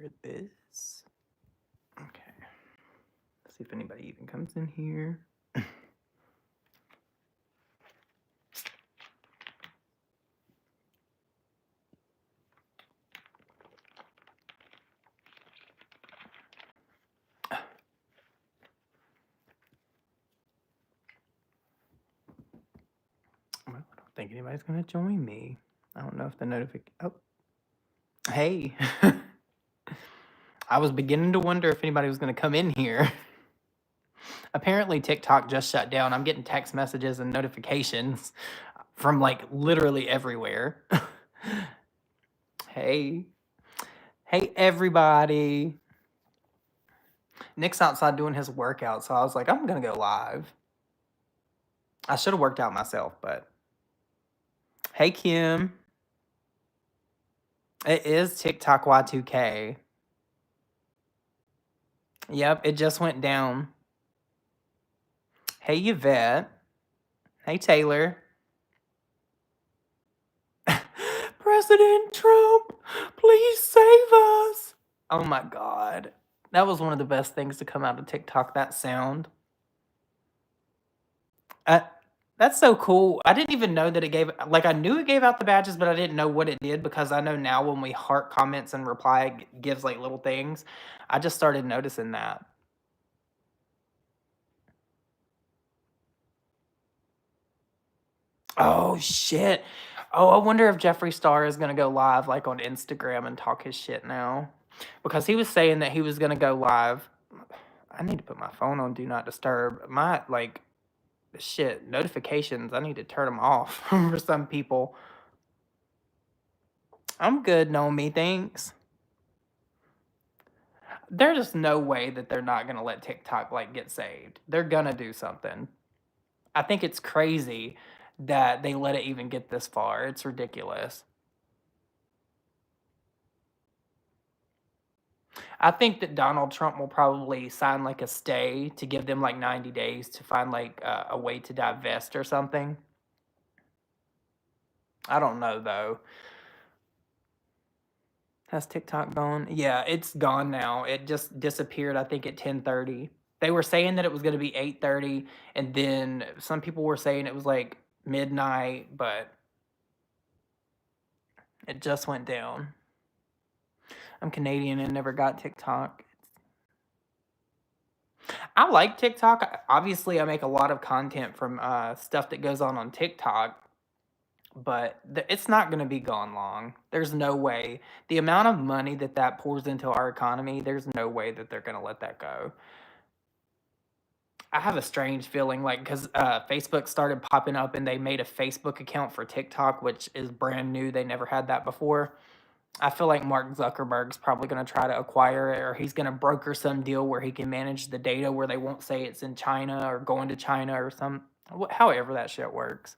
share this. Okay. Let's see if anybody even comes in here. Well, I don't think anybody's going to join me. I don't know if the notification. Oh, hey. I was beginning to wonder if anybody was going to come in here. Apparently, TikTok just shut down. I'm getting text messages and notifications from like literally everywhere. Hey. Hey, everybody. Nick's outside doing his workout, so I was like, I'm going to go live. I should have worked out myself, but. Hey, Kim. It is TikTok Y2K. Yep, it just went down. Hey, Yvette. Hey, Taylor. President Trump, please save us. Oh my God. That was one of the best things to come out of TikTok, that sound. That's so cool. I didn't even know that it gave, like, I knew it gave out the badges, but I didn't know what it did because I know now when we heart comments and reply, it gives like little things. I just started noticing that. Oh, shit. Oh, I wonder if Jeffree Star is going to go live like on Instagram and talk his shit now. Because he was saying that he was going to go live. I need to put my phone on Do Not Disturb. My, like, shit, notifications, I need to turn them off for some people. I'm good, Nomi, thanks. There's just no way that they're not going to let TikTok, like, get saved. They're going to do something. I think it's crazy that they let it even get this far. It's ridiculous. I think that Donald Trump will probably sign like a stay to give them like 90 days to find like a way to divest or something. I don't know though. Has TikTok gone? Yeah, it's gone now. It just disappeared, I think, at 10:30. They were saying that it was going to be 8:30, and then some people were saying it was like midnight, but it just went down. I'm Canadian and never got TikTok. I like TikTok. Obviously, I make a lot of content from stuff that goes on TikTok, but it's not going to be gone long. There's no way. The amount of money that pours into our economy, there's no way that they're going to let that go. I have a strange feeling like because Facebook started popping up and they made a Facebook account for TikTok, which is brand new. They never had that before. I feel like Mark Zuckerberg's probably going to try to acquire it, or he's going to broker some deal where he can manage the data where they won't say it's in China or going to China or however that shit works.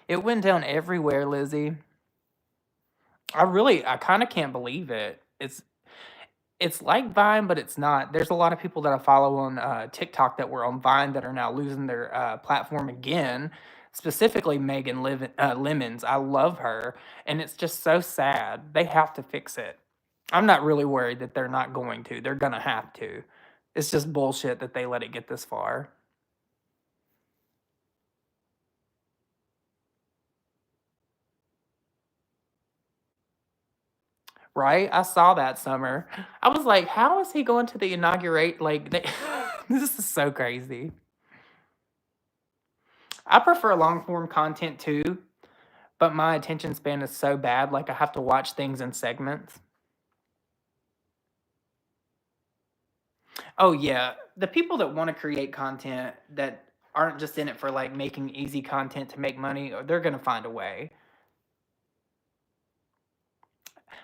It went down everywhere, Lizzie. I kind of can't believe it. It's like Vine, but it's not. There's a lot of people that I follow on TikTok that were on Vine that are now losing their platform again. Specifically, Lemons. I love her, and it's just so sad. They have to fix it. I'm not really worried that they're not going to. They're gonna have to. It's just bullshit that they let it get this far. Right? I saw that summer. I was like, how is he going to the inaugurate? Like, this is so crazy. I prefer long form content too, but my attention span is so bad. Like, I have to watch things in segments. Oh, yeah. The people that want to create content that aren't just in it for like making easy content to make money, they're going to find a way.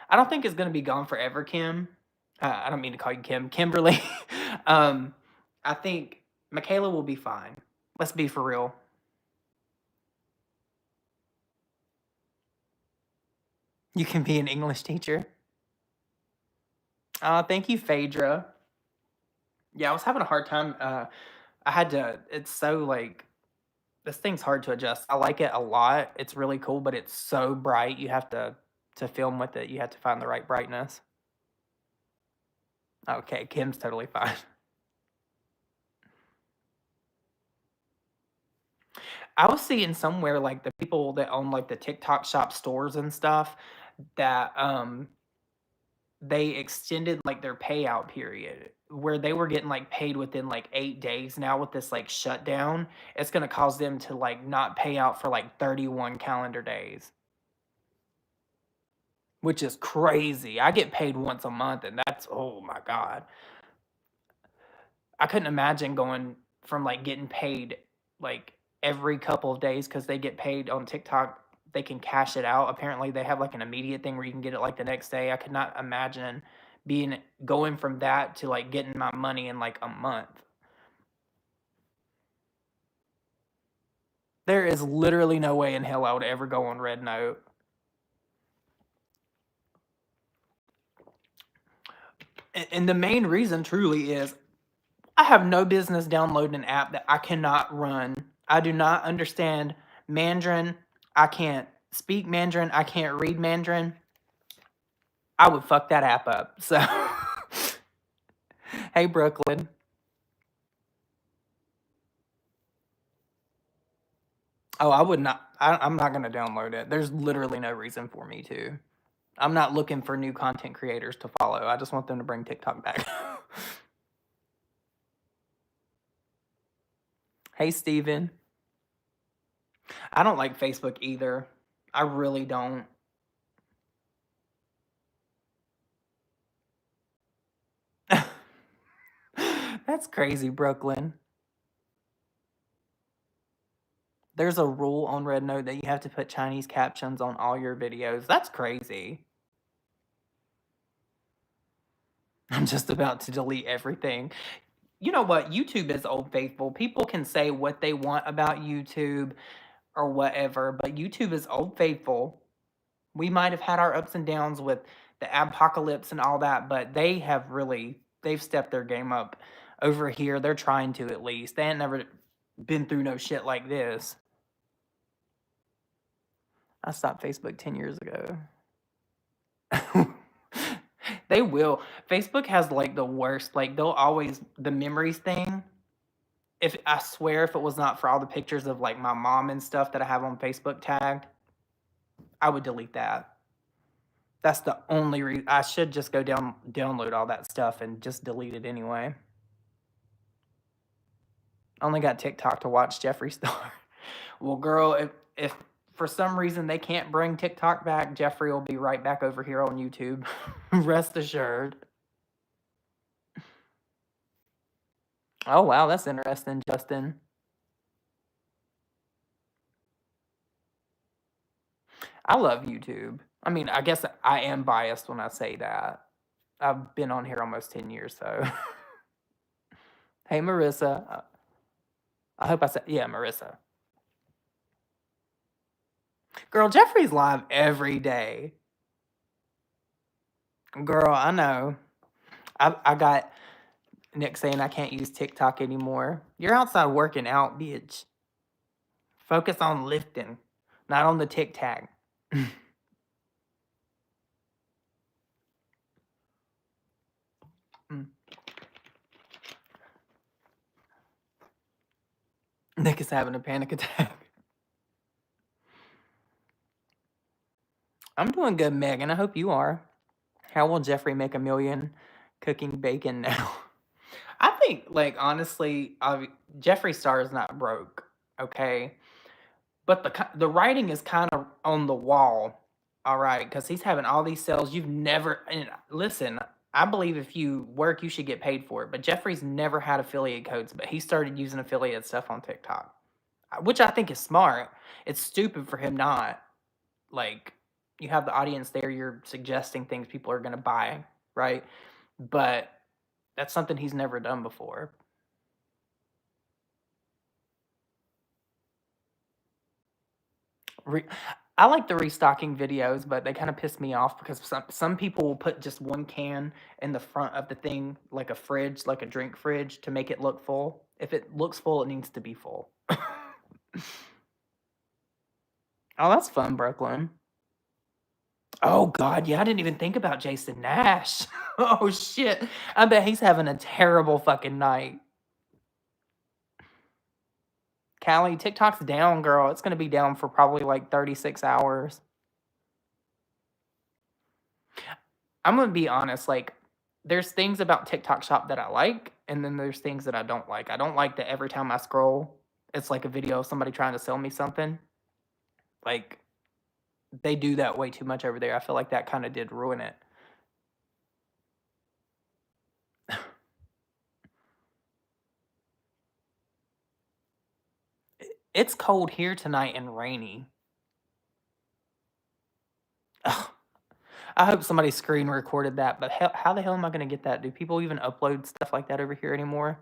I don't think it's going to be gone forever, Kim. I don't mean to call you Kim. Kimberly. I think Michaela will be fine. Let's be for real. You can be an English teacher. Thank you, Phaedra. Yeah, I was having a hard time. I had to. It's so like This thing's hard to adjust. I like it a lot. It's really cool, but it's so bright. You have to film with it. You have to find the right brightness. Okay, Kim's totally fine. I was seeing somewhere like the people that own like the TikTok shop stores and stuff that they extended like their payout period where they were getting like paid within like 8 days. Now with this like shutdown, it's gonna cause them to like not pay out for like 31 calendar days, which is crazy. I get paid once a month and that's oh my God. I couldn't imagine going from like getting paid like every couple of days because they get paid on TikTok. They can cash it out. Apparently, they have like an immediate thing where you can get it like the next day. I could not imagine being going from that to like getting my money in like a month. There is literally no way in hell I would ever go on Red Note. And the main reason truly is I have no business downloading an app that I cannot run. I do not understand Mandarin. I can't speak Mandarin. I can't read Mandarin. I would fuck that app up. So, hey, Brooklyn. Oh, I would not. I'm not going to download it. There's literally no reason for me to. I'm not looking for new content creators to follow. I just want them to bring TikTok back. Hey, Steven. I don't like Facebook either. I really don't. That's crazy, Brooklyn. There's a rule on Red Note that you have to put Chinese captions on all your videos. That's crazy. I'm just about to delete everything. You know what? YouTube is old faithful. People can say what they want about YouTube or whatever, but YouTube is old faithful. We might have had our ups and downs with the apocalypse and all that, but they've stepped their game up over here. They're trying to at least. They ain't never been through no shit like this. I stopped Facebook 10 years ago. They will. Facebook has like the worst, like they'll always the memories thing. If I swear if it was not for all the pictures of like my mom and stuff that I have on Facebook tagged, I would delete that. That's the only reason I should just go download all that stuff and just delete it anyway. Only got TikTok to watch Jeffree Star. Well, girl, if for some reason they can't bring TikTok back, Jeffree will be right back over here on YouTube. Rest assured. Oh wow, that's interesting, Justin. I love YouTube. I mean, I guess I am biased when I say that. I've been on here almost 10 years, so. Hey, Marissa. I hope I said, yeah, Marissa. Girl, Jeffree's live every day. Girl, I know. I got Nick saying I can't use TikTok anymore. You're outside working out, bitch. Focus on lifting, not on the tic tac. Nick is having a panic attack. I'm doing good, Megan. I hope you are. How will Jeffree make $1 million cooking bacon now? I think, like, honestly, Jeffree Star is not broke, okay? But the writing is kind of on the wall, all right? Because he's having all these sales. You've never, and listen, I believe if you work, you should get paid for it. But Jeffree's never had affiliate codes, but he started using affiliate stuff on TikTok, which I think is smart. It's stupid for him not. Like, you have the audience there, you're suggesting things people are going to buy, right? But that's something he's never done before. I like the restocking videos, but they kind of piss me off because some people will put just one can in the front of the thing, like a fridge, like a drink fridge, to make it look full. If it looks full, it needs to be full. Oh, that's fun, Brooklyn. Oh god, yeah, I didn't even think about Jason Nash. Oh, shit. I bet he's having a terrible fucking night. Callie, TikTok's down, girl. It's gonna be down for probably, like, 36 hours. I'm gonna be honest, like, there's things about TikTok Shop that I like, and then there's things that I don't like. I don't like that every time I scroll, it's like a video of somebody trying to sell me something. Like, they do that way too much over there. I feel like that kinda did ruin it. It's cold here tonight and rainy. Ugh, I hope somebody screen recorded that, but how the hell am I gonna get that? Do people even upload stuff like that over here anymore?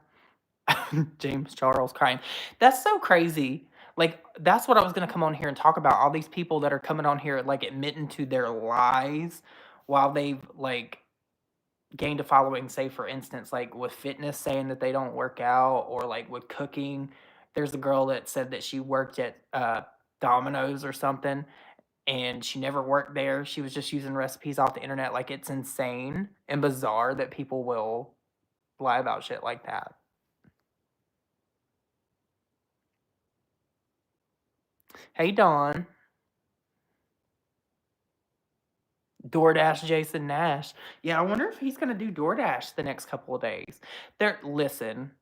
James Charles crying. That's so crazy. Like, that's what I was gonna come on here and talk about. All these people that are coming on here, like, admitting to their lies while they've, like, gained a following. Say, for instance, like, with fitness, saying that they don't work out, or, like, with cooking. There's a girl that said that she worked at, Domino's or something, and she never worked there. She was just using recipes off the internet. Like, it's insane and bizarre that people will lie about shit like that. Hey, Dawn. DoorDash Jason Nash. Yeah, I wonder if he's gonna do DoorDash the next couple of days. Listen,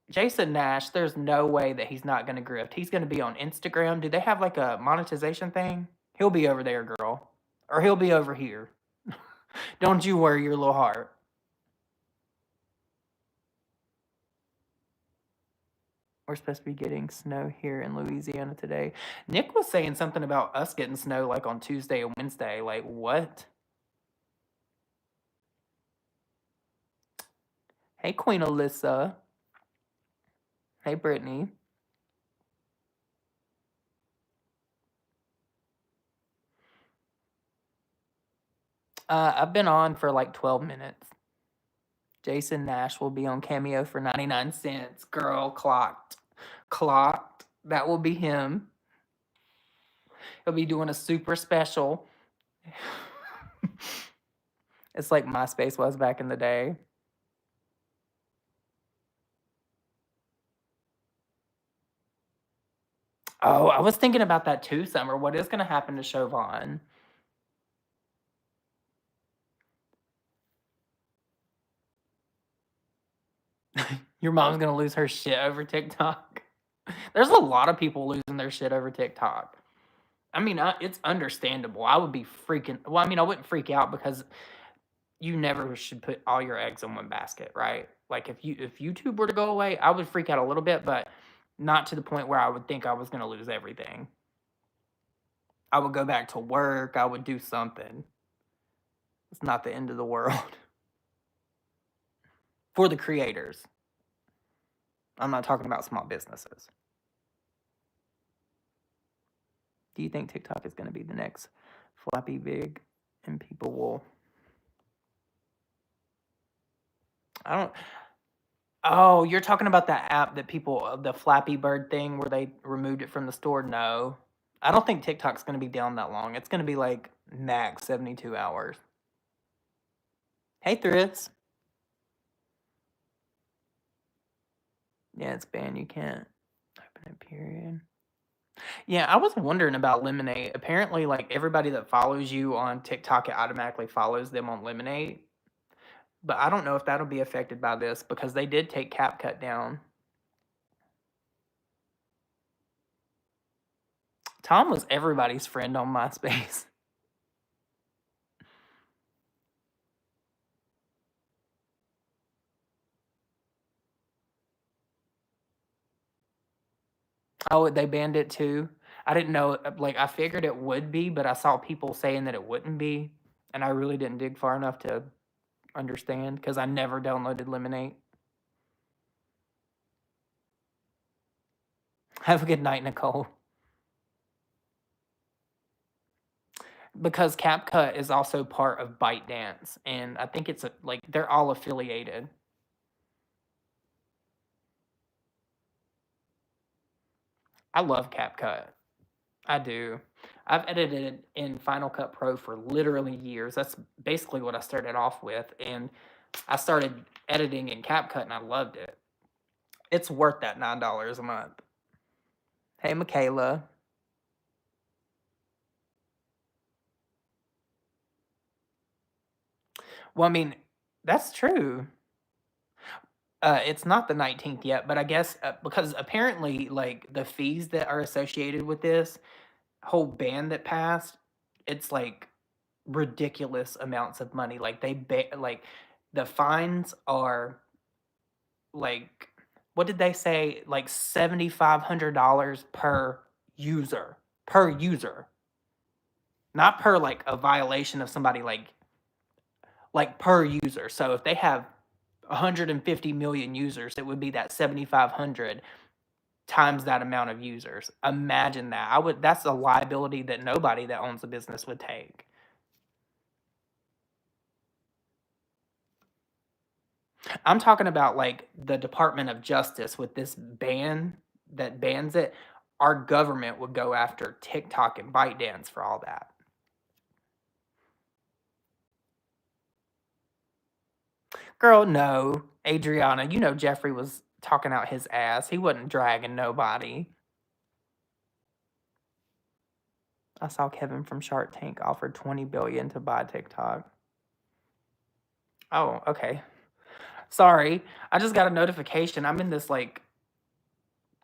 Jason Nash, there's no way that he's not gonna grift. He's gonna be on Instagram. Do they have like a monetization thing? He'll be over there, girl. Or he'll be over here. Don't you worry your little heart. We're supposed to be getting snow here in Louisiana today. Nick was saying something about us getting snow like on Tuesday and Wednesday. Like, what? Hey, Queen Alyssa. Hey, Brittany. I've been on for like 12 minutes. Jason Nash will be on Cameo for 99 cents. Girl, clocked. Clocked. That will be him. He'll be doing a super special. It's like MySpace was back in the day. Oh, I was thinking about that too, Summer. What is going to happen to Chauvin? Your mom's going to lose her shit over TikTok. There's a lot of people losing their shit over TikTok. I mean, it's understandable. I would be freaking. Well, I mean, I wouldn't freak out because you never should put all your eggs in one basket, right? Like if YouTube were to go away, I would freak out a little bit, but not to the point where I would think I was going to lose everything. I would go back to work. I would do something. It's not the end of the world for the creators. I'm not talking about small businesses. Do you think TikTok is going to be the next Flappy Big and people will? I don't. Oh, you're talking about that app that people, the Flappy Bird thing where they removed it from the store? No. I don't think TikTok's going to be down that long. It's going to be like max 72 hours. Hey, Thrifts. Yeah, it's banned. You can't open it, period. Yeah, I was wondering about Lemonade. Apparently, like everybody that follows you on TikTok, it automatically follows them on Lemonade. But I don't know if that'll be affected by this because they did take CapCut down. Tom was everybody's friend on MySpace. Oh, they banned it too? I didn't know, like, I figured it would be, but I saw people saying that it wouldn't be, and I really didn't dig far enough to understand because I never downloaded Lemonade. Have a good night, Nicole. Because CapCut is also part of ByteDance, and I think it's like they're all affiliated. I love CapCut. I do. I've edited in Final Cut Pro for literally years. That's basically what I started off with, and I started editing in CapCut, and I loved it. It's worth that $9 a month. Hey, Michaela. Well, I mean, that's true. It's not the 19th yet, but I guess because apparently, like the fees that are associated with this whole ban that passed, it's like ridiculous amounts of money. Like like the fines are like what did they say? Like $7,500 per user, not per like a violation of somebody like per user. So if they have 150 million users, it would be that 7,500 times that amount of users. Imagine that. I would. That's a liability that nobody that owns a business would take. I'm talking about like the Department of Justice with this ban that bans it. Our government would go after TikTok and ByteDance for all that. Girl, no. Adriana, you know Jeffrey was talking out his ass. He wasn't dragging nobody. I saw Kevin from Shark Tank offered 20 billion to buy TikTok. Oh, okay. Sorry. I just got a notification. I'm in this like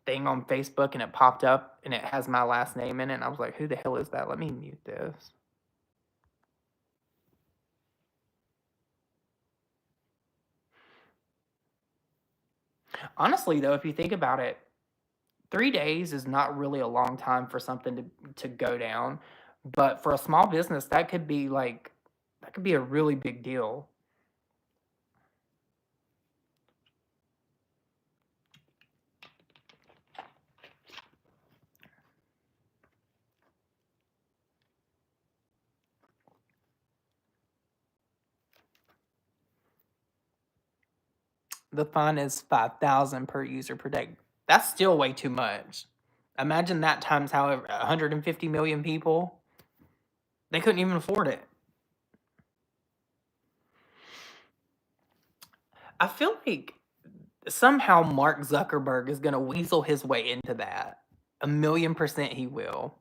thing on Facebook and it popped up and it has my last name in it. And I was like, who the hell is that? Let me mute this. Honestly, though, if you think about it, 3 days is not really a long time for something to go down. But for a small business, that could be like, that could be a really big deal. The fine is 5,000 per user per day. That's still way too much. Imagine that times however 150 million people. They couldn't even afford it. I feel like somehow Mark Zuckerberg is going to weasel his way into that. 1,000,000% he will.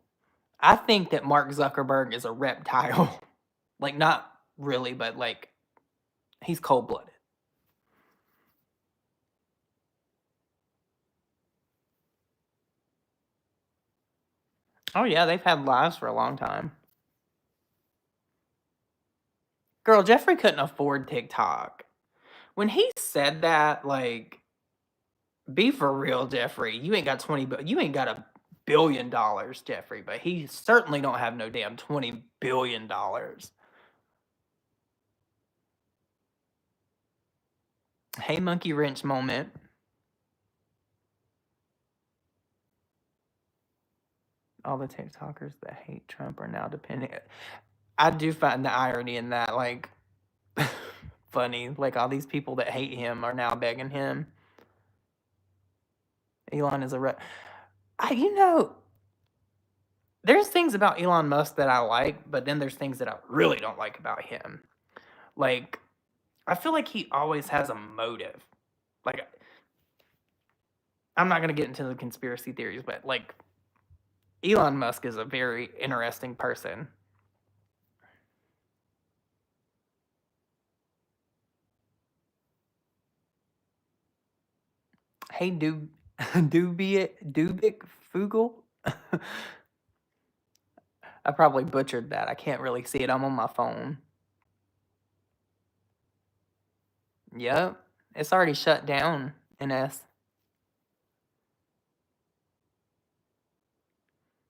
I think that Mark Zuckerberg is a reptile. Like, not really, but like, he's cold blooded. Oh, yeah, they've had lives for a long time. Girl, Jeffrey couldn't afford TikTok. When he said that, like, be for real, Jeffrey. You ain't got 20, but you ain't got $1 billion, Jeffrey, but he certainly don't have no damn $20 billion. Hey, monkey wrench moment. All the TikTokers that hate Trump are now depending. I do find the irony in that, like, funny. Like, all these people that hate him are now begging him. Elon is a you know, there's things about Elon Musk that I like, but then there's things that I really don't like about him. Like, I feel like he always has a motive. Like, I'm not gonna get into the conspiracy theories, but like, Elon Musk is a very interesting person. Hey, Dubik Fugel. I probably butchered that. I can't really see it. I'm on my phone. Yep, it's already shut down. NS.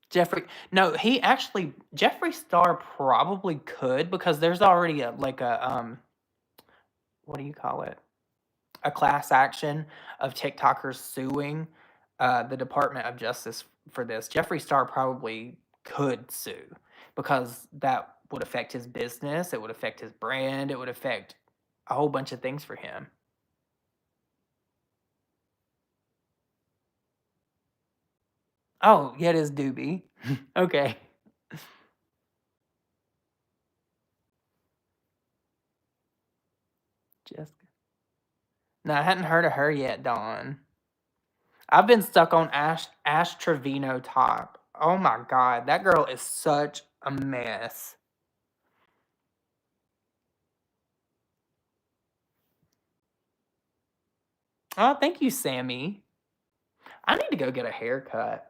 Jeffrey, no, he actually Jeffree Star probably could because there's already a like a what do you call it? A class action of TikTokers suing the Department of Justice for this. Jeffree Star probably could sue because that would affect his business, it would affect his brand, it would affect a whole bunch of things for him. Oh, yeah, it is Doobie. Okay. Jessica. No, I hadn't heard of her yet, Dawn. I've been stuck on Ash Trevino top. Oh my god, that girl is such a mess. Oh, thank you, Sammy. I need to go get a haircut.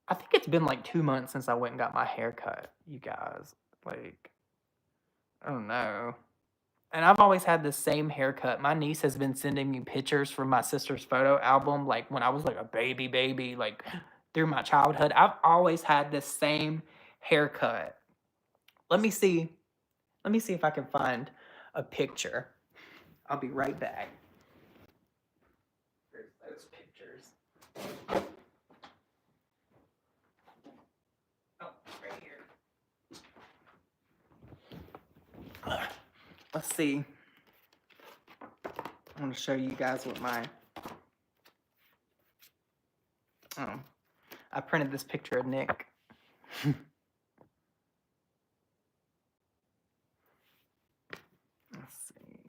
I think it's been like 2 months since I went and got my haircut, you guys. Like, I don't know. And I've always had the same haircut. My niece has been sending me pictures from my sister's photo album, like when I was like a baby, like through my childhood. I've always had the same haircut. Let me see. Let me see if I can find a picture. I'll be right back. There's those pictures. Oh, right here. Let's see. I want to show you guys what my... Oh, I printed this picture of Nick. Let's see.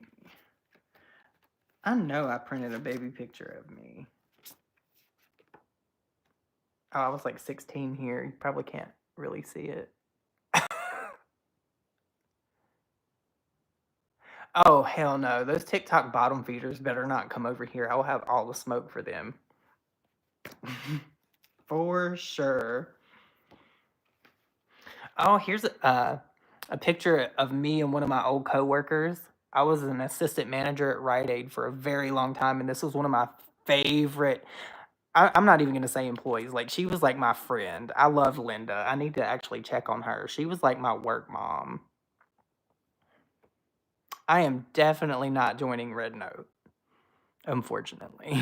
I know I printed a baby picture of me. Oh, I was like 16 here. You probably can't really see it. Oh, hell no. Those TikTok bottom feeders better not come over here. I will have all the smoke for them. For sure. Oh, here's a picture of me and one of my old coworkers. I was an assistant manager at Rite Aid for a very long time, and this was one of my favorite. I'm not even gonna say employees. Like, she was like my friend. I love Linda. I need to actually check on her. She was like my work mom. I am definitely not joining Red Note, unfortunately.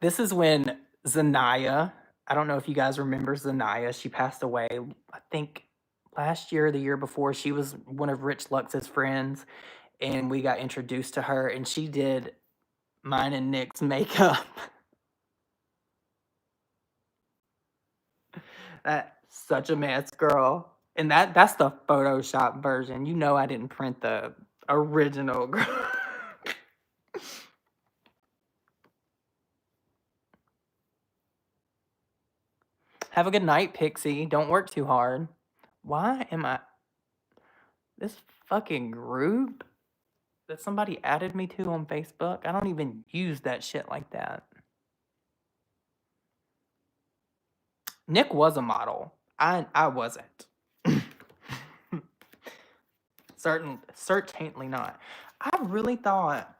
This is when Zanaya, I don't know if you guys remember Zanaya, she passed away, I think last year or the year before. She was one of Rich Lux's friends, and we got introduced to her, and she did mine and Nick's makeup. That's such a mess, girl. And that's the Photoshop version. You know I didn't print the original, girl. Have a good night, Pixie. Don't work too hard. Why am I... This fucking group that somebody added me to on Facebook? I don't even use that shit like that. Nick was a model. I wasn't. Certainly not. I really thought...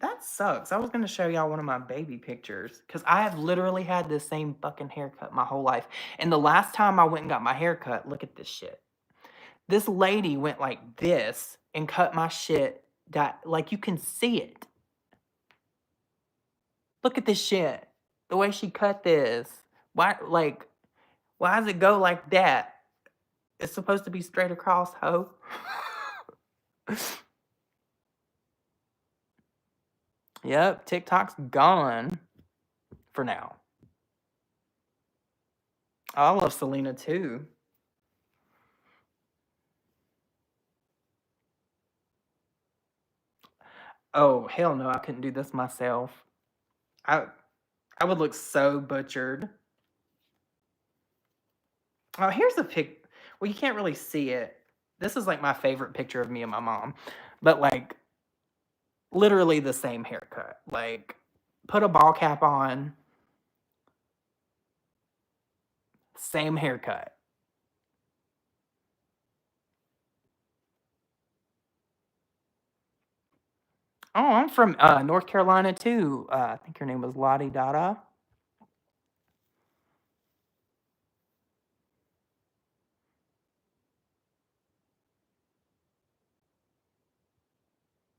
That sucks. I was gonna show y'all one of my baby pictures because I have literally had this same fucking haircut my whole life. And the last time I went and got my haircut, look at this shit. This lady went like this and cut my shit. Like, you can see it. Look at this shit. The way she cut this. Why does it go like that? It's supposed to be straight across, ho. Yep, TikTok's gone for now. I love Selena too. Oh, hell no, I couldn't do this myself. I would look so butchered. Oh, here's a pic. Well, you can't really see it. This is like my favorite picture of me and my mom. But like, literally the same haircut. Like, put a ball cap on. Same haircut. Oh, I'm from North Carolina too. I think her name was Lottie Dada.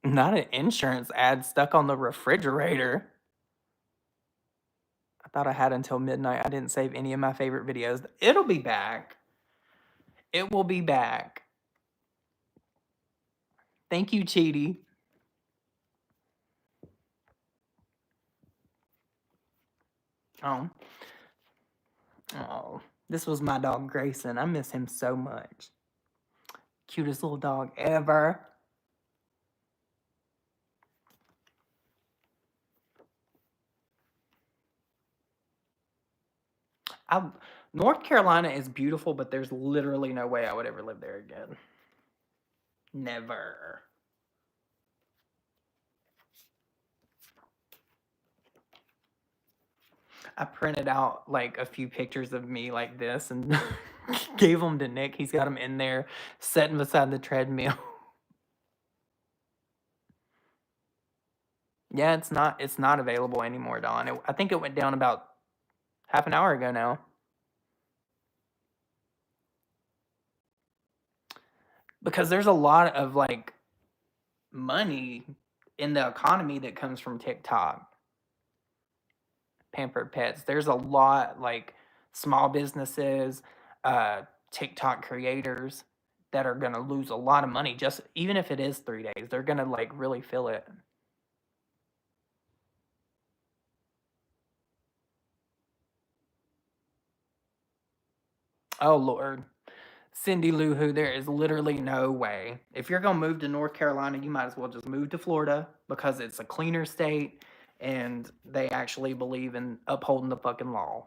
Not an insurance ad stuck on the refrigerator. I thought I had until midnight. I didn't save any of my favorite videos. It'll be back. It will be back. Thank you, Cheaty. Oh, oh, this was my dog Grayson. I miss him so much. Cutest little dog ever. I North Carolina is beautiful, but there's literally no way I would ever live there again. Never. I printed out like a few pictures of me like this and gave them to Nick. He's got them in there, sitting beside the treadmill. Yeah, it's not available anymore, Don. I think it went down about half an hour ago now. Because there's a lot of like money in the economy that comes from TikTok. Pampered Pets. There's a lot like small businesses, uh, TikTok creators that are gonna lose a lot of money just even if it is 3 days. They're gonna like really feel it. Oh Lord. Cindy Lou Who, there is literally no way. If you're gonna move to North Carolina, you might as well just move to Florida because it's a cleaner state and they actually believe in upholding the fucking law.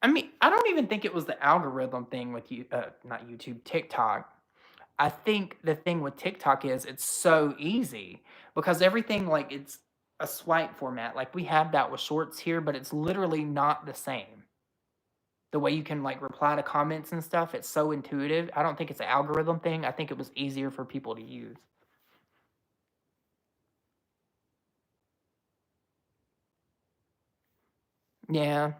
I mean, I don't even think it was the algorithm thing with you, not YouTube, TikTok. I think the thing with TikTok is it's so easy because everything like it's a swipe format. Like we have that with shorts here, but it's literally not the same. The way you can like reply to comments and stuff, it's so intuitive. I don't think it's an algorithm thing. I think it was easier for people to use. Yeah,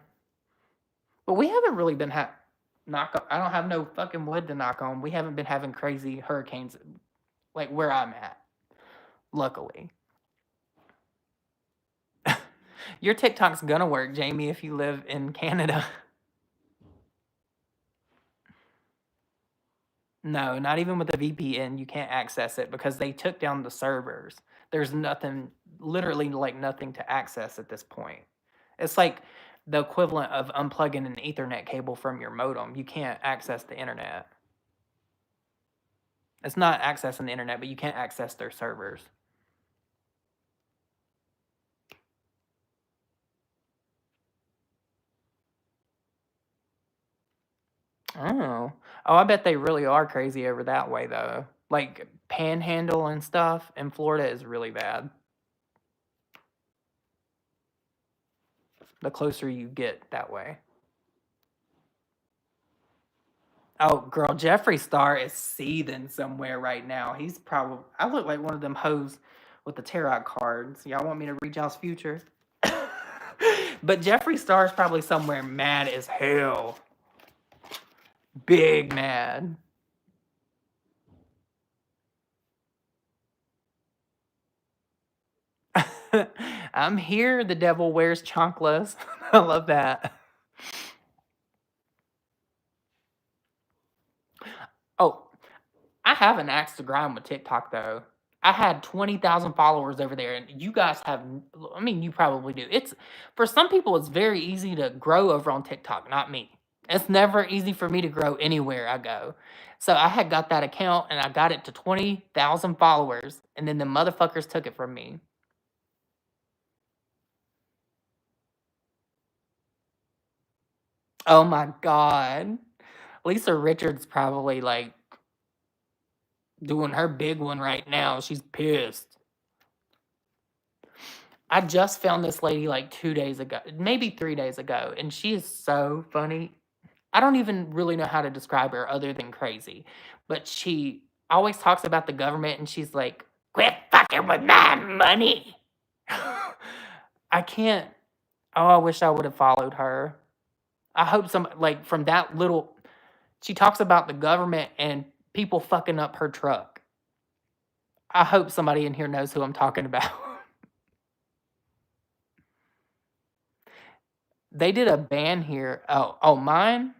but we haven't really been I don't have no fucking wood to knock on. We haven't been having crazy hurricanes like where I'm at. Luckily, your TikTok's gonna work, Jamie, if you live in Canada. No, not even with a VPN, you can't access it because they took down the servers. There's nothing, literally like nothing to access at this point. It's like the equivalent of unplugging an Ethernet cable from your modem. You can't access the internet. It's not accessing the internet, but you can't access their servers. Oh. Oh, I bet they really are crazy over that way though. Like Panhandle and stuff in Florida is really bad. The closer you get that way. Oh, girl, Jeffree Star is seething somewhere right now. He's probably. I look like one of them hoes with the tarot cards. Y'all want me to read y'all's future? But Jeffree Star is probably somewhere mad as hell. Big mad. I'm here. The devil wears chanclas. I love that. Oh, I have an axe to grind with TikTok though. I had 20,000 followers over there, and you guys have, I mean, you probably do. It's for some people, it's very easy to grow over on TikTok, not me. It's never easy for me to grow anywhere I go. So I had got that account and I got it to 20,000 followers, and then the motherfuckers took it from me. Oh my God. Lisa Richards probably like doing her big one right now. She's pissed. I just found this lady like 2 days ago, maybe 3 days ago, and she is so funny. I don't even really know how to describe her other than crazy, but she always talks about the government and she's like, quit fucking with my money. I can't. Oh, I wish I would have followed her. I hope some, like, from that little, she talks about the government and people fucking up her truck. I hope somebody in here knows who I'm talking about. They did a ban here. Oh, mine?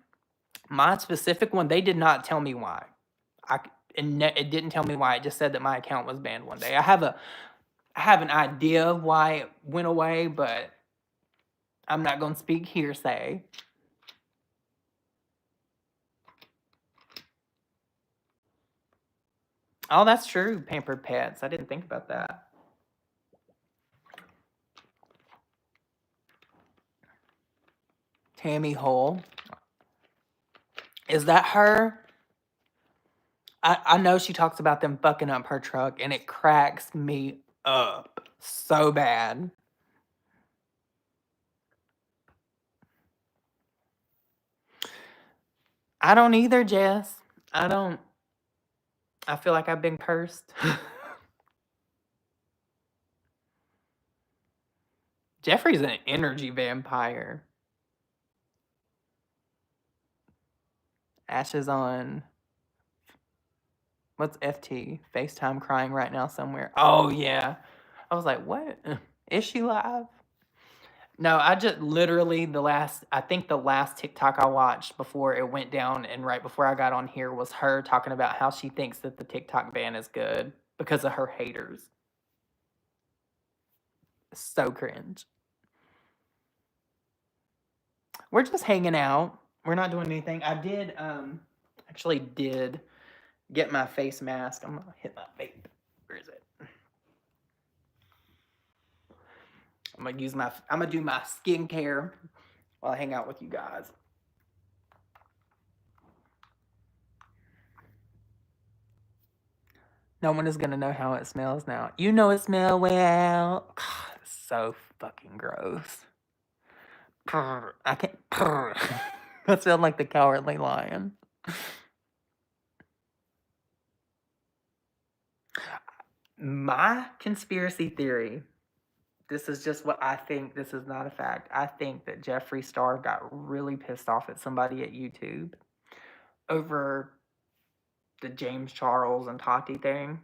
My specific one, they did not tell me why. It didn't tell me why. It just said that my account was banned one day. I have an idea of why it went away, but I'm not gonna speak hearsay. Oh, that's true. Pampered Pets. I didn't think about that. Tammy Hole. Is that her? I know she talks about them fucking up her truck, and it cracks me up so bad. I don't either, Jess. I don't. I feel like I've been cursed. Jeffrey's an energy vampire. Ashes on. What's FT? FaceTime crying right now somewhere. Oh, yeah. I was like, what? Is she live? No, I just literally I think the last TikTok I watched before it went down and right before I got on here was her talking about how she thinks that the TikTok ban is good because of her haters. So cringe. We're just hanging out. We're not doing anything. I did actually did get my face mask. I'm gonna hit my vape. Where is it? I'm gonna do my skincare while I hang out with you guys. No one is gonna know how it smells now. You know it smells well. God, it's so fucking gross. Purr. I can't. Purr. That sounds like the Cowardly Lion. My conspiracy theory. This is just what I think. This is not a fact. I think that Jeffree Star got really pissed off at somebody at YouTube over the James Charles and Tati thing,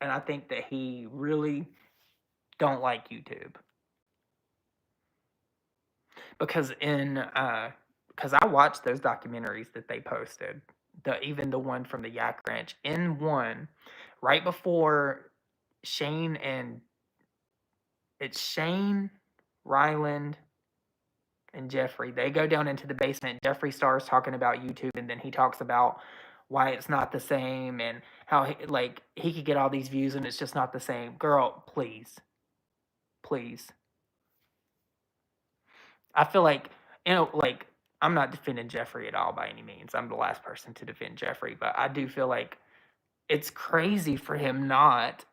and I think that he really don't like YouTube because because I watched those documentaries that they posted, even the one from the Yak Ranch. In one, right before Shane and it's Shane, Ryland, and Jeffrey. They go down into the basement. Jeffrey starts talking about YouTube, and then he talks about why it's not the same and how he could get all these views and it's just not the same. Girl, please, please. I feel like I'm not defending Jeffrey at all by any means. I'm the last person to defend Jeffrey, but I do feel like it's crazy for him not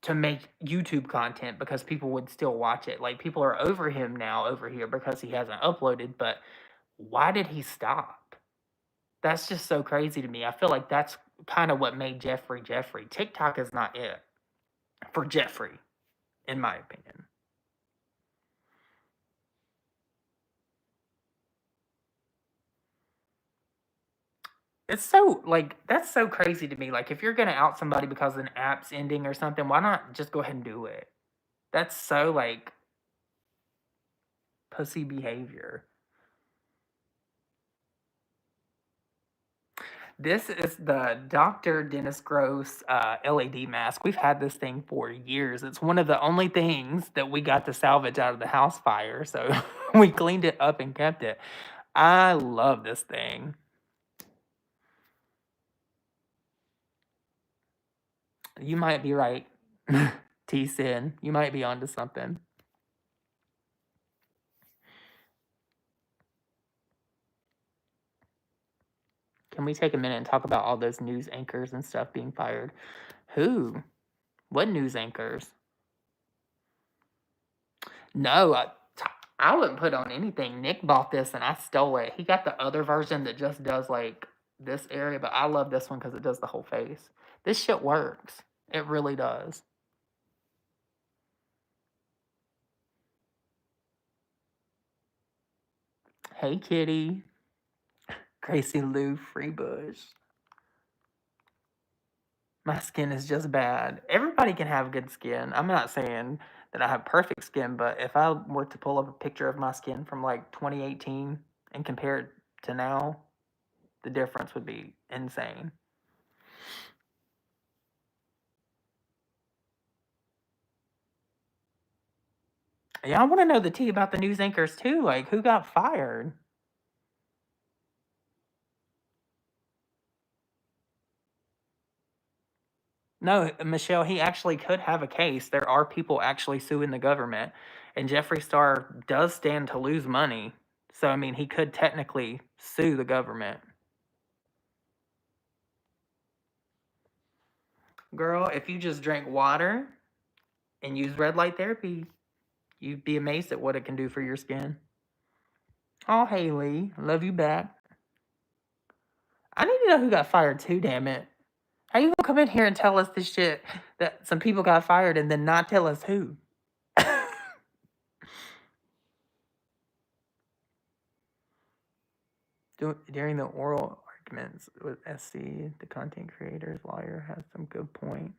to make YouTube content because people would still watch it. Like people are over him now over here because he hasn't uploaded, but why did he stop? That's just so crazy to me. I feel like that's kind of what made Jeffrey Jeffrey. TikTok is not it for Jeffrey, in my opinion. It's so that's so crazy to me. Like if you're gonna out somebody because an app's ending or something, why not just go ahead and do it? That's so pussy behavior. This is the Dr. Dennis Gross LED mask. We've had this thing for years. It's one of the only things that we got to salvage out of the house fire. So we cleaned it up and kept it. I love this thing. You might be right, T-Sin. You might be onto something. Can we take a minute and talk about all those news anchors and stuff being fired? Who? What news anchors? No, I wouldn't put on anything. Nick bought this and I stole it. He got the other version that just does this area, but I love this one because it does the whole face. This shit works. It really does. Hey, kitty. Gracie Lou Freebush. My skin is just bad. Everybody can have good skin. I'm not saying that I have perfect skin, but if I were to pull up a picture of my skin from 2018 and compare it to now, The difference would be insane. Yeah, I want to know the tea about the news anchors too. Like, who got fired? No, Michelle, he actually could have a case. There are people actually suing the government, and Jeffree Star does stand to lose money. So, I mean, he could technically sue the government. Girl, if you just drink water and use red light therapy, you'd be amazed at what it can do for your skin. Oh, Haley, love you back. I need to know who got fired too, damn it. How you gonna come in here and tell us this shit that some people got fired and then not tell us who? During the oral arguments with SC, the content creator's lawyer has some good points.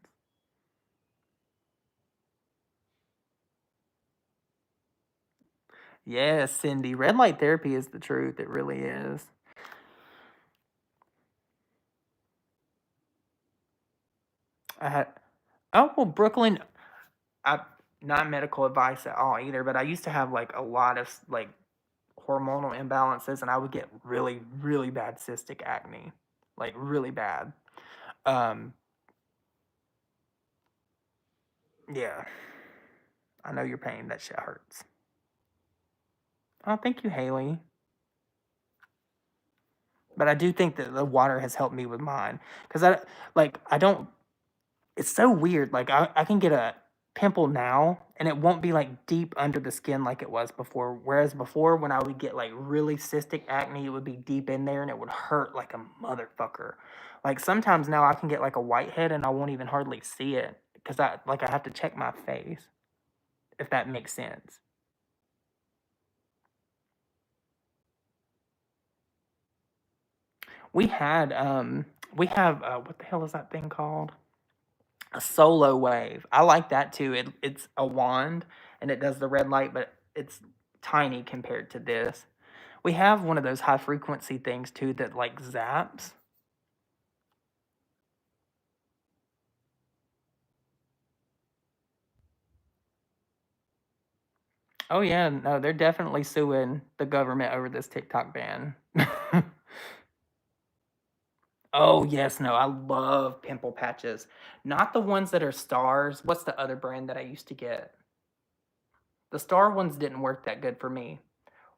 Yes, Cindy. Red light therapy is the truth. It really is. I had, oh, well, Brooklyn, not medical advice at all either, but I used to have like a lot of like hormonal imbalances and I would get really, really bad cystic acne. Like really bad. Um, yeah. I know your pain. That shit hurts. Oh, thank you, Haley. But I do think that the water has helped me with mine. Because I don't, it's so weird. Like, I can get a pimple now and it won't be like deep under the skin like it was before. Whereas before, when I would get like really cystic acne, it would be deep in there and it would hurt like a motherfucker. Like, sometimes now I can get like a whitehead and I won't even hardly see it because I have to check my face, if that makes sense. We had we have what the hell is that thing called? A solo wave. I like that too. It's a wand and it does the red light, but it's tiny compared to this. We have one of those high frequency things too that like zaps. Oh yeah, no, they're definitely suing the government over this TikTok ban. Oh yes, no, I love pimple patches. Not the ones that are stars. What's the other brand that I used to get? The star ones didn't work that good for me.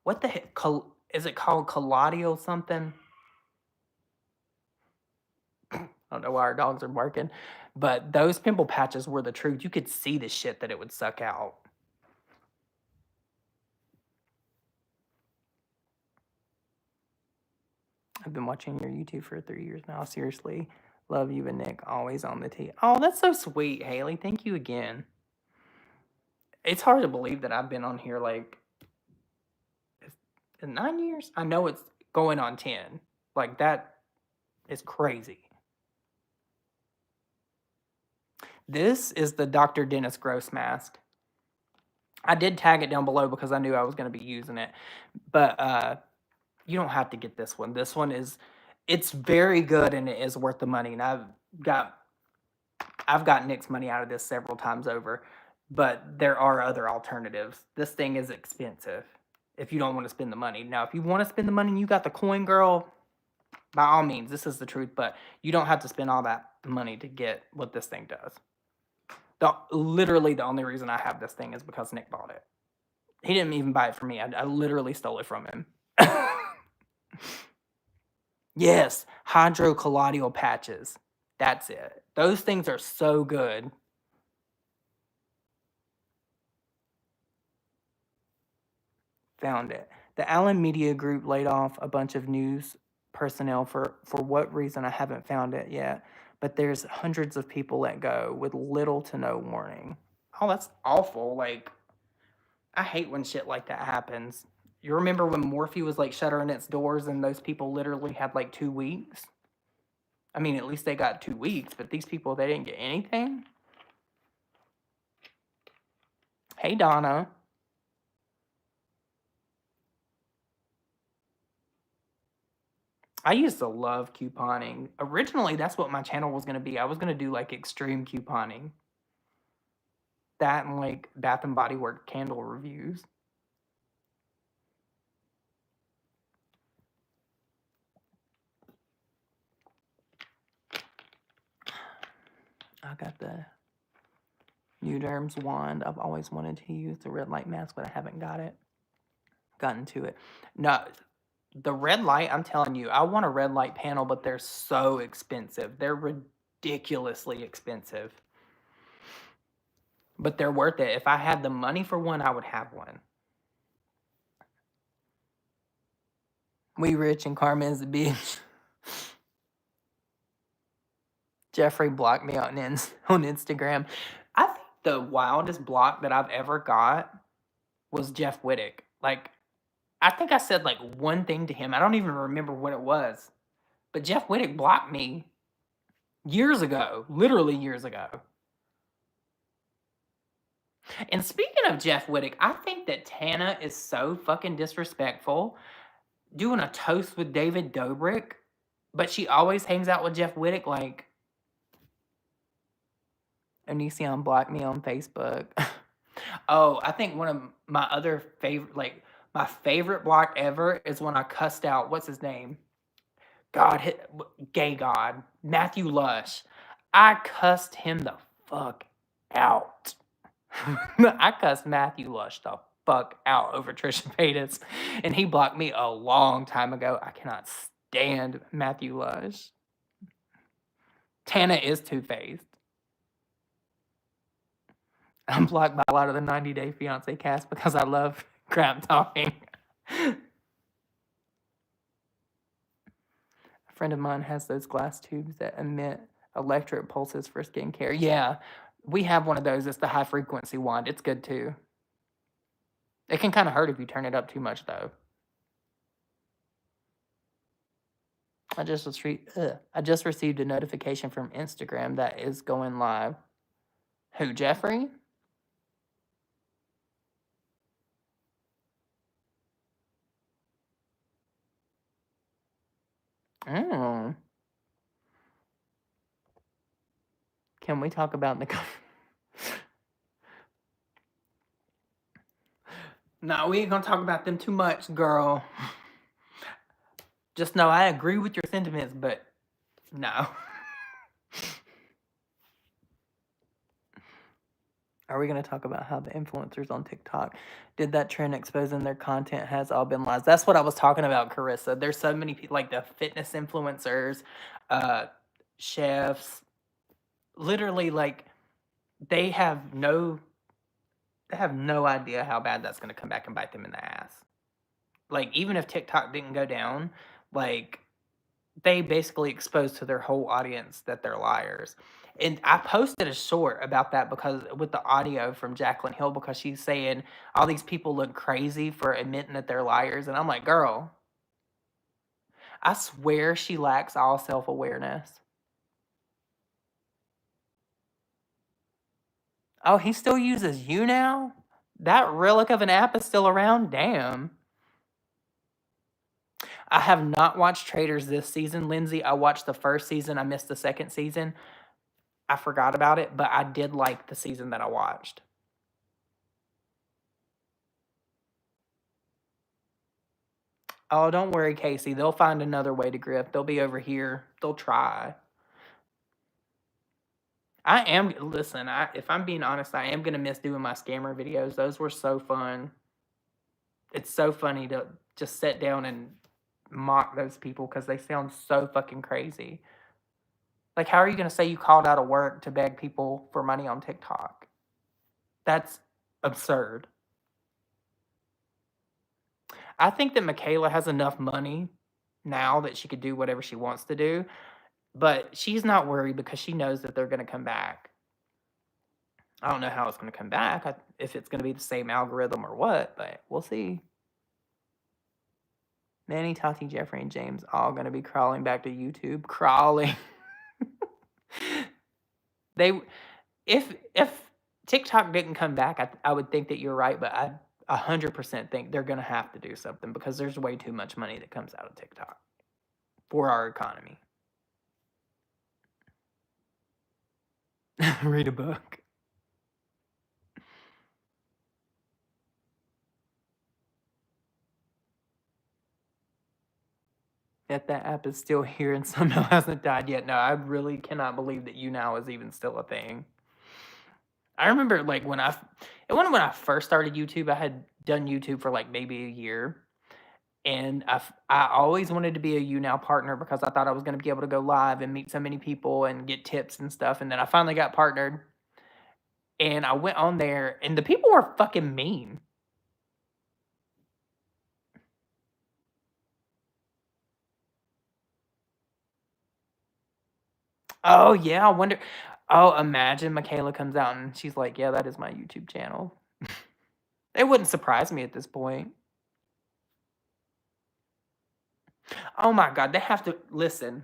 What the heck? Is it called Collodial something? I don't know why our dogs are barking, but those pimple patches were the truth. You could see the shit that it would suck out. I've been watching your YouTube for 3 years now. Seriously, love you and Nick. Always on the tee. Oh, that's so sweet, Haley. Thank you again. It's hard to believe that I've been on here like 9 years. I know it's going on 10. Like that is crazy. This is the Dr. Dennis Gross mask. I did tag it down below because I knew I was going to be using it, but you don't have to get this one. This one it's very good and it is worth the money. And got I've got Nick's money out of this several times over, but there are other alternatives. This thing is expensive if you don't want to spend the money. Now, if you want to spend the money and you got the coin, girl, by all means, this is the truth, but you don't have to spend all that money to get what this thing does. Literally, the only reason I have this thing is because Nick bought it. He didn't even buy it for me. I literally stole it from him. Yes, hydrocolloidal patches. That's it. Those things are so good. Found it. The Allen Media Group laid off a bunch of news personnel for what reason I haven't found it yet. But there's hundreds of people let go with little to no warning. Oh, that's awful. Like, I hate when shit like that happens. You remember when Morphe was like shuttering its doors and those people literally had like 2 weeks? I mean, at least they got 2 weeks, but these people, they didn't get anything. Hey, Donna. I used to love couponing. Originally, that's what my channel was gonna be. I was gonna do, like, extreme couponing. That and, like, Bath& and Body Works candle reviews. I got the New Derms wand. I've always wanted to use the red light mask, but I haven't gotten to it. No, the red light, I'm telling you, I want a red light panel, but they're so expensive. They're ridiculously expensive. But they're worth it. If I had the money for one, I would have one. We rich and Carmen's a bitch. Jeffrey blocked me on Instagram. I think the wildest block that I've ever got was Jeff Wittick. Like, I think I said like one thing to him. I don't even remember what it was. But Jeff Wittick blocked me years ago, literally years ago. And speaking of Jeff Wittick, I think that Tana is so fucking disrespectful doing a toast with David Dobrik, but she always hangs out with Jeff Wittick. Like, Onision blocked me on Facebook. Oh, I think one of my other favorite, like, my favorite block ever is when I cussed out, what's his name? Gay God, Matthew Lush. I cussed him the fuck out. I cussed Matthew Lush the fuck out over Trisha Paytas, and he blocked me a long time ago. I cannot stand Matthew Lush. Tana is two-faced. I'm blocked by a lot of the 90 Day Fiancé cast because I love crap talking. A friend of mine has those glass tubes that emit electric pulses for skincare. Yeah, we have one of those. It's the high frequency wand. It's good too. It can kind of hurt if you turn it up too much, though. I just received a notification from Instagram that is going live. Who, Jeffrey? Oh. Can we talk about the... No, we ain't gonna talk about them too much, girl. Just know I agree with your sentiments, but no. Are we going to talk about how the influencers on TikTok did that trend exposing their content has all been lies? That's what I was talking about, Carissa. There's so many people, like the fitness influencers, chefs, literally, like, they have no idea how bad that's going to come back and bite them in the ass. Like, even if TikTok didn't go down, like, they basically exposed to their whole audience that they're liars. And I posted a short about that because with the audio from Jaclyn Hill, because she's saying all these people look crazy for admitting that they're liars. And I'm like, girl, I swear she lacks all self-awareness. Oh, he still uses You now? That relic of an app is still around? Damn. I have not watched Traitors this season, Lindsay. I watched the first season. I missed the second season. I forgot about it, but I did like the season that I watched. Oh, don't worry, Casey. They'll find another way to grip. They'll be over here. They'll try. Listen, if I'm being honest, I am going to miss doing my scammer videos. Those were so fun. It's so funny to just sit down and mock those people because they sound so fucking crazy. Like, how are you going to say you called out of work to beg people for money on TikTok? That's absurd. I think that Michaela has enough money now that she could do whatever she wants to do, but she's not worried because she knows that they're going to come back. I don't know how it's going to come back, if it's going to be the same algorithm or what, but we'll see. Manny, Tati, Jeffrey, and James all going to be crawling back to YouTube. Crawling. If TikTok didn't come back, I would think that you're right, but I 100% think they're going to have to do something because there's way too much money that comes out of TikTok. for our economy. Read a book. Yet that app is still here and somehow hasn't died yet. No, I really cannot believe that YouNow is even still a thing. I remember like when I first started YouTube, I had done YouTube for like maybe a year. And I always wanted to be a YouNow partner because I thought I was going to be able to go live and meet so many people and get tips and stuff. And then I finally got partnered and I went on there and the people were fucking mean. Oh, yeah, I wonder. Oh, imagine Michaela comes out and she's like, "Yeah, that is my YouTube channel." It wouldn't surprise me at this point. Oh my god, they have to listen.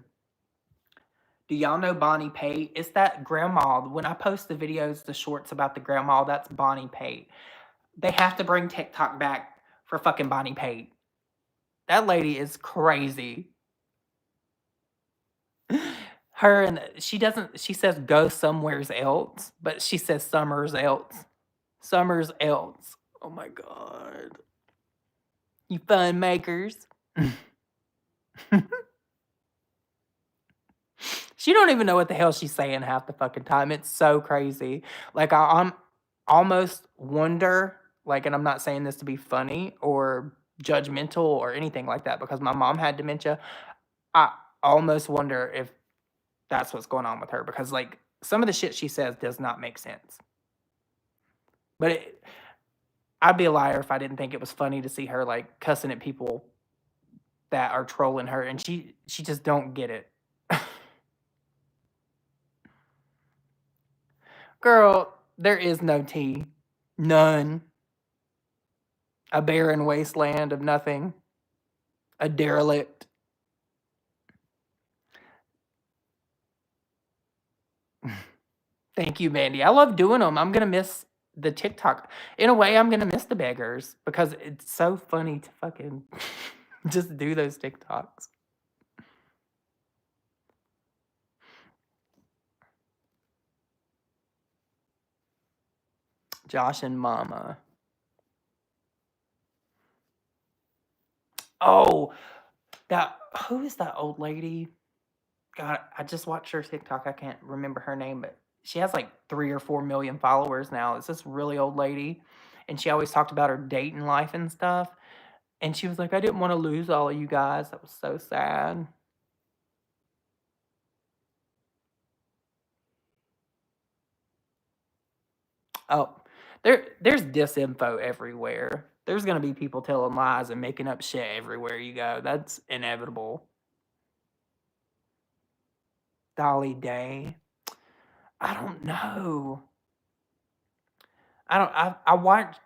Do y'all know Bonnie Pate? It's that grandma. When I post the videos, the shorts about the grandma, that's Bonnie Pate. They have to bring TikTok back for fucking Bonnie Pate. That lady is crazy. Her and she doesn't. She says go somewheres else, but she says summers else. Summers else. Oh my god. You fun makers. She don't even know what the hell she's saying half the fucking time. It's so crazy. Like I'm almost wonder, like, and I'm not saying this to be funny or judgmental or anything like that because my mom had dementia. I almost wonder if that's what's going on with her because like some of the shit she says does not make sense. But I'd be a liar if I didn't think it was funny to see her like cussing at people that are trolling her and she just don't get it. Girl, there is no tea. None. A barren wasteland of nothing. A derelict. Thank you, Mandy. I love doing them. I'm gonna miss the TikTok. In a way, I'm gonna miss the beggars because it's so funny to fucking just do those TikToks. Josh and Mama. Oh, that who is that old lady? God, I just watched her TikTok. I can't remember her name, but she has like 3 or 4 million followers now. It's this really old lady, and she always talked about her dating life and stuff. And she was like, "I didn't want to lose all of you guys. That was so sad." Oh, there's disinfo everywhere. There's gonna be people telling lies and making up shit everywhere you go. That's inevitable. Dolly Day. I don't know. I don't. I watch.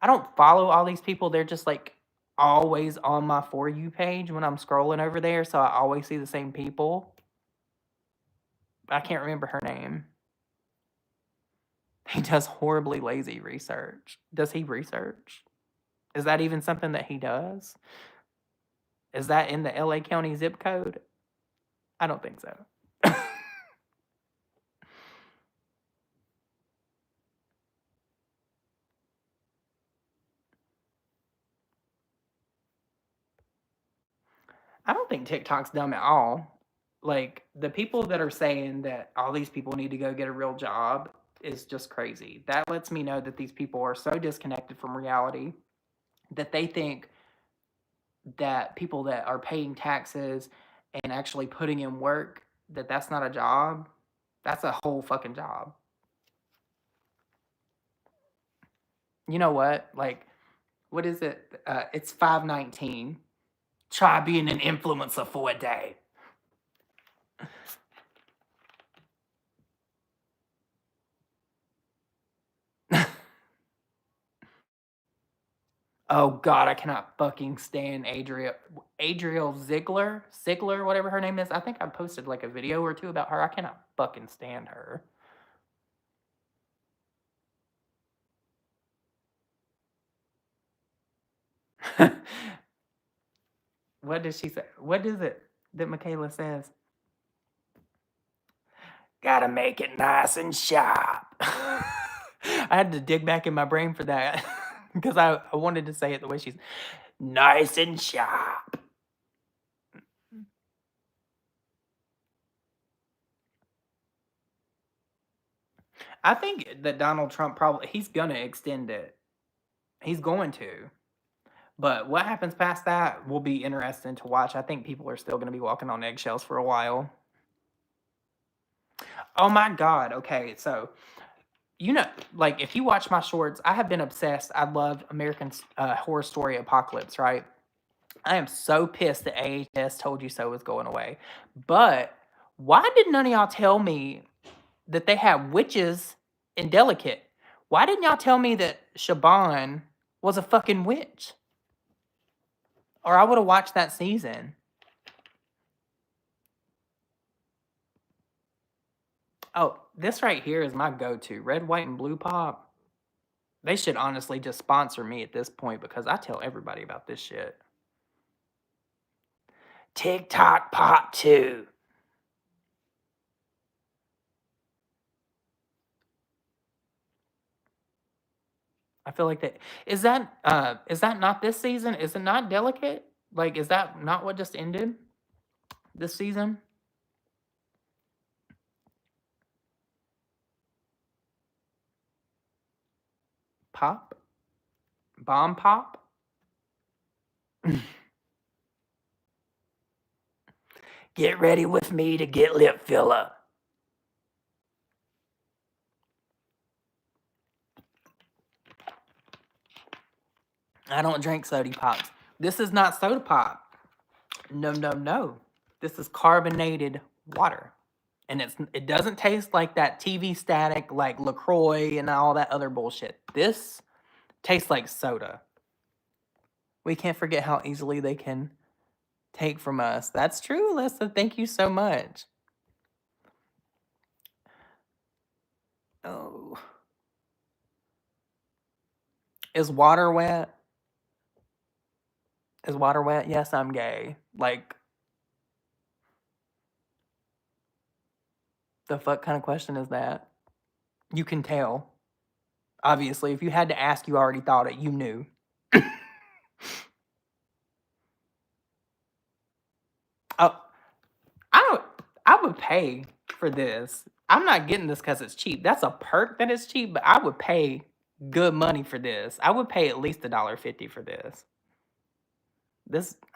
I don't follow all these people. They're just like always on my For You page when I'm scrolling over there, so I always see the same people. I can't remember her name. He does horribly lazy research. Does he research? Is that even something that he does? Is that in the LA County zip code? I don't think so. I don't think TikTok's dumb at all. Like the people that are saying that all these people need to go get a real job is just crazy. That lets me know that these people are so disconnected from reality that they think that people that are paying taxes and actually putting in work that that's not a job. That's a whole fucking job. You know what? Like what is it? It's 519. Try being an influencer for a day. Oh god, I cannot fucking stand Adriel Ziegler, whatever her name is. I think I posted like a video or two about her. I cannot fucking stand her. What does she say? What is it? that Michaela says? Gotta make it nice and sharp. I had to dig back in my brain for that because I wanted to say it the way she's nice and sharp. I think that Donald Trump he's gonna extend it. He's going to. But what happens past that will be interesting to watch. I think people are still gonna be walking on eggshells for a while. Oh my god. Okay, so like if you watch my shorts, I have been obsessed. I love American Horror Story Apocalypse, right? I am so pissed that AHS Told You So was going away. But why did none of y'all tell me that they had witches in Delicate? Why didn't y'all tell me that Shaban was a fucking witch? Or I would have watched that season. Oh, this right here is my go-to. Red, white, and blue pop. They should honestly just sponsor me at this point because I tell everybody about this shit. TikTok Pop 2. I feel like that is that not this season? Is it not Delicate? Like, is that not what just ended this season? Pop? Bomb pop? Get ready with me to get lip filler. I don't drink soda pops. This is not soda pop. No, no, no. This is carbonated water. And it doesn't taste like that TV static like LaCroix and all that other bullshit. This tastes like soda. We can't forget how easily they can take from us. That's true, Alyssa. Thank you so much. Oh. Is water wet? Is water wet? Yes, I'm gay. Like, the fuck kind of question is that? You can tell. Obviously, if you had to ask, you already thought it. You knew. Oh, I would pay for this. I'm not getting this because it's cheap. That's a perk that it's cheap, but I would pay good money for this. I would pay at least $1.50 for this.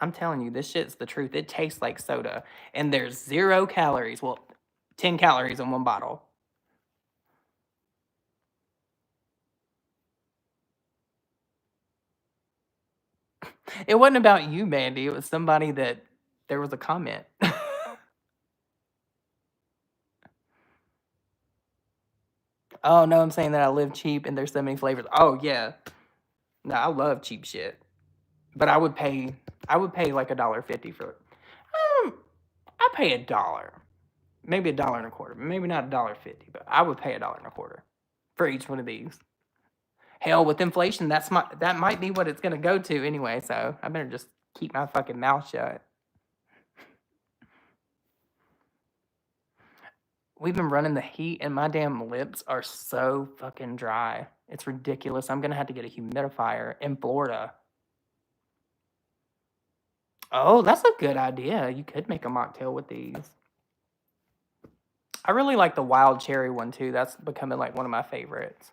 I'm telling you, this shit's the truth. It tastes like soda, and there's 0 calories. Well, 10 calories in one bottle. It wasn't about you, Mandy. It was somebody that there was a comment. Oh no, I'm saying that I live cheap and there's so many flavors. Oh yeah. No, I love cheap shit. But I would pay like $1.50 for it. I pay $1. Maybe $1.25. Maybe not $1.50, but I would pay $1.25 for each one of these. Hell, with inflation, that might be what it's gonna go to anyway, so I better just keep my fucking mouth shut. We've been running the heat and my damn lips are so fucking dry. It's ridiculous. I'm gonna have to get a humidifier in Florida. Oh, that's a good idea. You could make a mocktail with these. I really like the wild cherry one too. That's becoming like one of my favorites.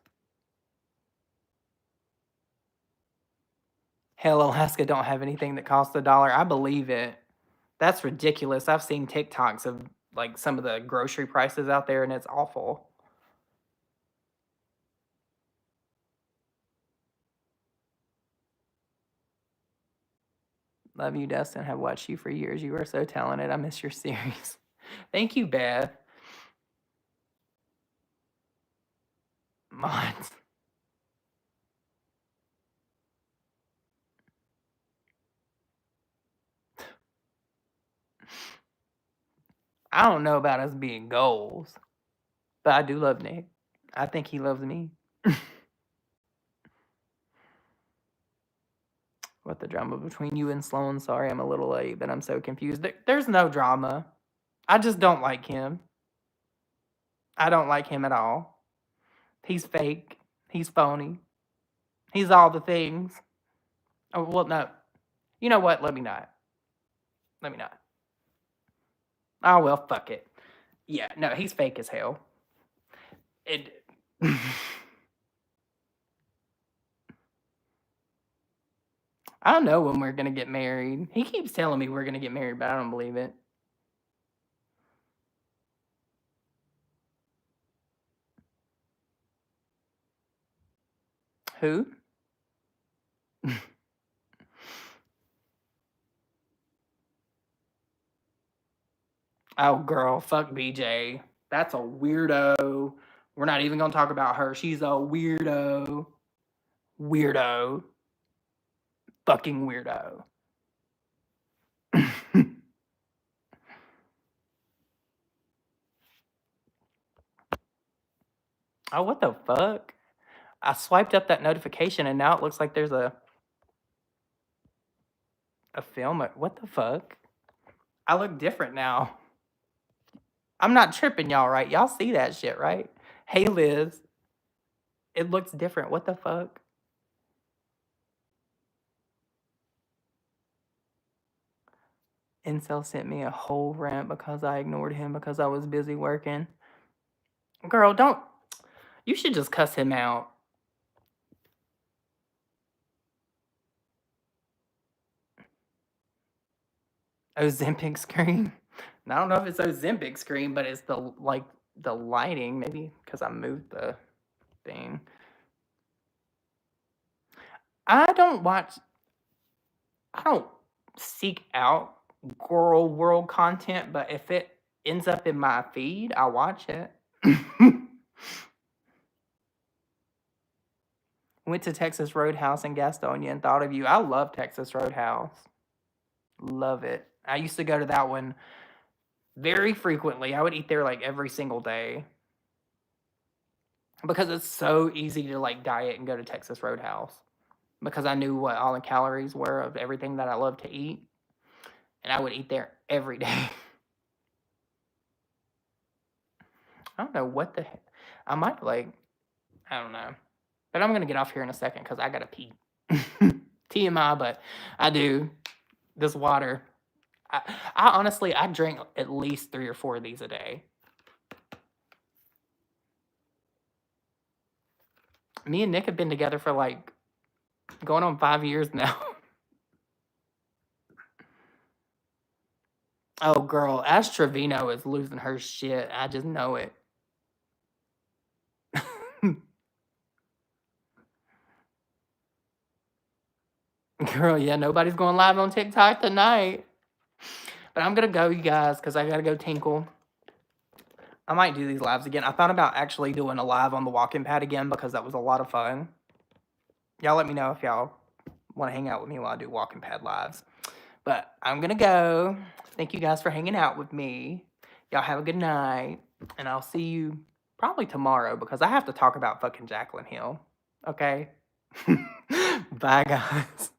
Hell, Alaska don't have anything that costs $1. I believe it. That's ridiculous. I've seen TikToks of like some of the grocery prices out there and it's awful. Love you, Dustin. Have watched you for years. You are so talented. I miss your series. Thank you, Beth. Mods. I don't know about us being goals, but I do love Nick. I think he loves me. What the drama between you and Sloan? Sorry, I'm a little late, but I'm so confused. There's no drama. I just don't like him. I don't like him at all. He's fake. He's phony. He's all the things. Oh, well, no. You know what? Let me not. Let me not. Oh, well, fuck it. Yeah, no, he's fake as hell. It. I don't know when we're gonna get married. He keeps telling me we're gonna get married, but I don't believe it. Who? Oh, girl, fuck BJ. That's a weirdo. We're not even gonna talk about her. She's a weirdo. Weirdo. Fucking weirdo. Oh, what the fuck? I swiped up that notification and now it looks like there's a film. What the fuck? I look different now. I'm not tripping, y'all, right? Y'all see that shit, right? Hey, Liz. It looks different. What the fuck? Incel sent me a whole rant because I ignored him because I was busy working. Girl, don't. You should just cuss him out. Ozempic screen. I don't know if it's Ozempic screen, but it's the lighting. Maybe because I moved the thing. I don't seek out girl world content, but if it ends up in my feed, I'll watch it. Went to Texas Roadhouse in Gastonia and thought of you. I love Texas Roadhouse. Love it. I used to go to that one very frequently. I would eat there like every single day because it's so easy to like diet and go to Texas Roadhouse because I knew what all the calories were of everything that I love to eat, and I would eat there every day. I don't know what the heck. I might I don't know. But I'm going to get off here in a second because I got to pee. TMI, but I do. This water. I honestly, I drink at least 3 or 4 of these a day. Me and Nick have been together for like going on 5 years now. Oh, girl, Ash Trevino is losing her shit. I just know it. Girl, yeah, nobody's going live on TikTok tonight. But I'm going to go, you guys, because I got to go tinkle. I might do these lives again. I thought about actually doing a live on the walking pad again because that was a lot of fun. Y'all let me know if y'all want to hang out with me while I do walking pad lives. But I'm going to go. Thank you guys for hanging out with me. Y'all have a good night. And I'll see you probably tomorrow because I have to talk about fucking Jaclyn Hill. Okay? Bye, guys.